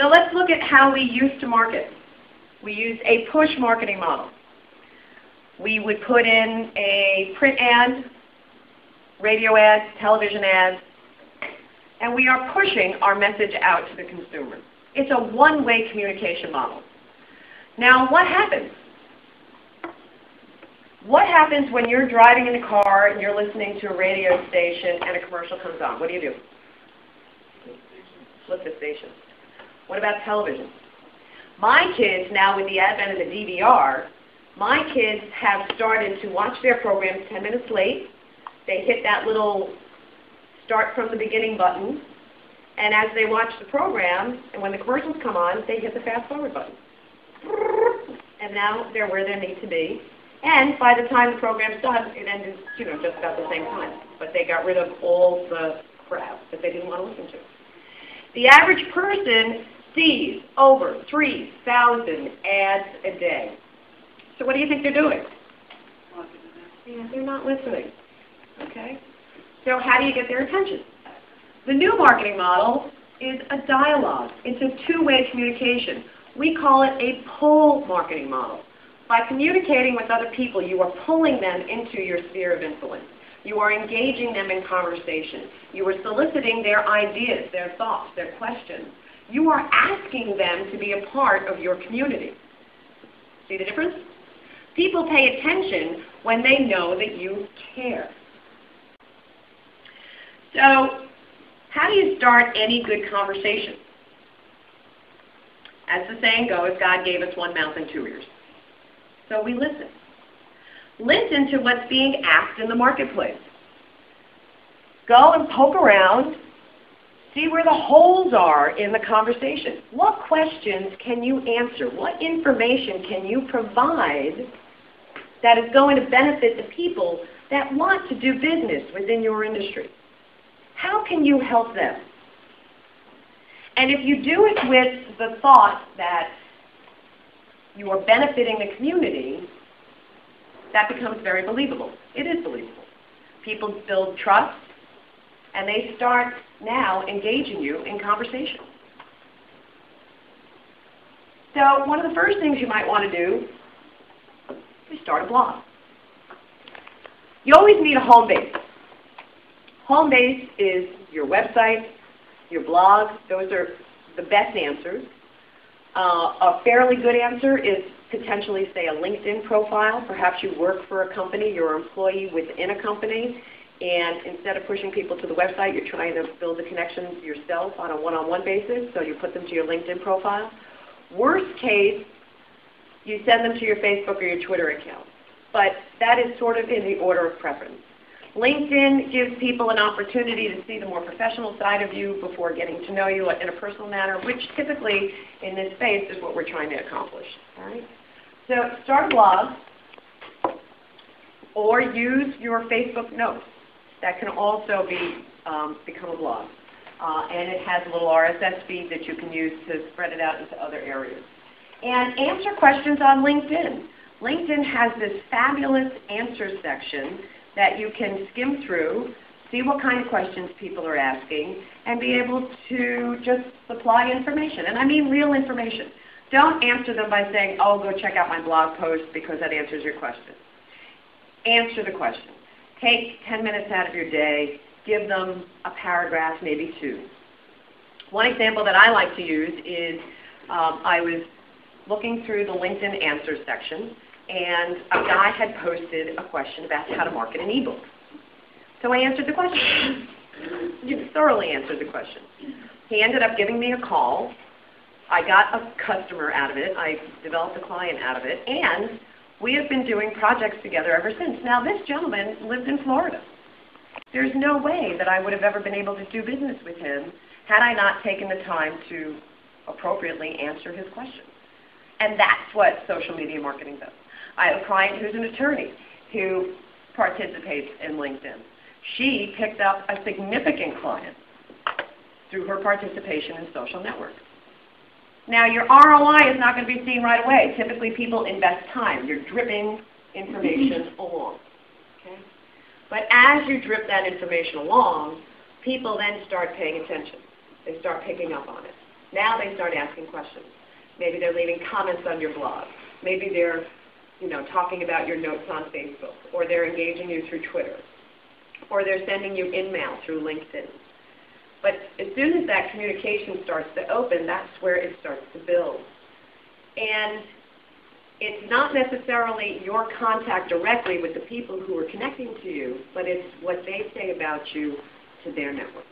So let's look at how we used to market. We used a push marketing model. We would put in a print ad, radio ads, television ads, and we are pushing our message out to the consumer. It's a one-way communication model. Now, what happens? What happens when you're driving in the car and you're listening to a radio station and a commercial comes on? What do? Flip the station. What about television? My kids, now with the advent of the DVR, my kids have started to watch their programs 10 minutes late. They hit that little start from the beginning button, and as they watch the program, and when the commercials come on, they hit the fast forward button. And now they're where they need to be. And by the time the program's done, it ended, just about the same time. But they got rid of all the crap that they didn't want to listen to. The average person sees over 3,000 ads a day. So what do you think they're doing? Yeah, they're not listening. Okay? So how do you get their attention? The new marketing model is a dialogue. It's a two-way communication. We call it a pull marketing model. By communicating with other people, you are pulling them into your sphere of influence. You are engaging them in conversation. You are soliciting their ideas, their thoughts, their questions. You are asking them to be a part of your community. See the difference? People pay attention when they know that you care. So, how do you start any good conversation? As the saying goes, God gave us one mouth and two ears. So we listen. Listen to what's being asked in the marketplace. Go and poke around. See where the holes are in the conversation. What questions can you answer? What information can you provide that is going to benefit the people that want to do business within your industry? How can you help them? And if you do it with the thought that you are benefiting the community, that becomes very believable. It is believable. People build trust, and they start now engaging you in conversation. So one of the first things you might want to do is start a blog. You always need a home base. Home base is your website, your blog. Those are the best answers. A fairly good answer is potentially, say, a LinkedIn profile. Perhaps you work for a company, you're an employee within a company, and instead of pushing people to the website, you're trying to build the connections yourself on a one-on-one basis, so you put them to your LinkedIn profile. Worst case, you send them to your Facebook or your Twitter account. But that is sort of in the order of preference. LinkedIn gives people an opportunity to see the more professional side of you before getting to know you in a personal manner, which typically in this space is what we're trying to accomplish. All right? So start a blog or use your Facebook notes. That can also become a blog. And it has a little RSS feed that you can use to spread it out into other areas. And answer questions on LinkedIn. LinkedIn has this fabulous answer section that you can skim through, see what kind of questions people are asking, and be able to just supply information. And I mean real information. Don't answer them by saying, oh, go check out my blog post because that answers your question. Answer the question. Take 10 minutes out of your day. Give them a paragraph, maybe two. One example that I like to use is I was looking through the LinkedIn answers section, and a guy had posted a question about how to market an ebook. So I answered the question. Thoroughly answered the question. He ended up giving me a call. I got a customer out of it. I developed a client out of it. And we have been doing projects together ever since. Now, this gentleman lived in Florida. There's no way that I would have ever been able to do business with him had I not taken the time to appropriately answer his questions. And that's what social media marketing does. I have a client who's an attorney who participates in LinkedIn. She picked up a significant client through her participation in social networks. Now, your ROI is not going to be seen right away. Typically, people invest time. You're dripping information along. Okay? But as you drip that information along, people then start paying attention. They start picking up on it. Now they start asking questions. Maybe they're leaving comments on your blog. Maybe they're talking about your notes on Facebook, or they're engaging you through Twitter, or they're sending you in-mail through LinkedIn. But as soon as that communication starts to open, that's where it starts to build. And it's not necessarily your contact directly with the people who are connecting to you, but it's what they say about you to their networks.